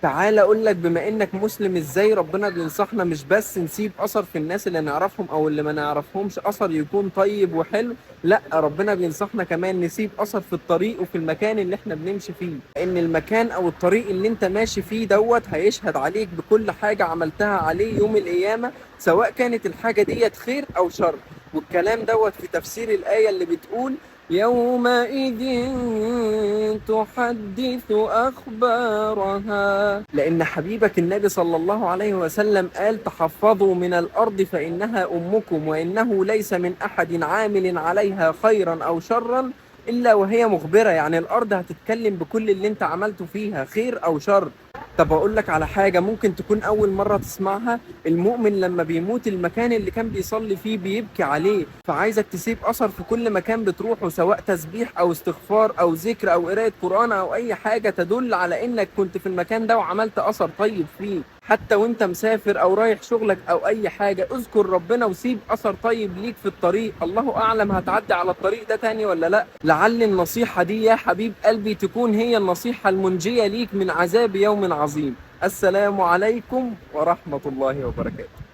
تعال اقول لك، بما انك مسلم، ازاي ربنا بينصحنا مش بس نسيب اثر في الناس اللي نعرفهم او اللي ما نعرفهمش، اثر يكون طيب وحلو. لا، ربنا بينصحنا كمان نسيب اثر في الطريق وفي المكان اللي احنا بنمشي فيه، لان المكان او الطريق اللي انت ماشي فيه دوت هيشهد عليك بكل حاجة عملتها عليه يوم القيامة، سواء كانت الحاجة ديت خير او شر. والكلام دوت في تفسير الآية اللي بتقول: يومئذ تحدث أخبارها. لأن حبيبك النبي صلى الله عليه وسلم قال: تحفظوا من الأرض فإنها أمكم، وإنه ليس من أحد عامل عليها خيرا أو شرا إلا وهي مخبرة. يعني الأرض هتتكلم بكل اللي أنت عملته فيها، خير أو شر. طب أقول لك على حاجة ممكن تكون أول مرة تسمعها: المؤمن لما بيموت المكان اللي كان بيصلي فيه بيبكي عليه. فعايزك تسيب أثر في كل مكان بتروحه، سواء تسبيح أو استغفار أو ذكر أو قراءة قرآن أو أي حاجة تدل على إنك كنت في المكان ده وعملت أثر طيب فيه. حتى وإنت مسافر أو رايح شغلك أو أي حاجة، اذكر ربنا وسيب أثر طيب ليك في الطريق. الله أعلم هتعدي على الطريق ده تاني ولا لأ. لعل النصيحة دي يا حبيب قلبي تكون هي النصيحة المنجية ليك من عذاب يوم عظيم. السلام عليكم ورحمة الله وبركاته.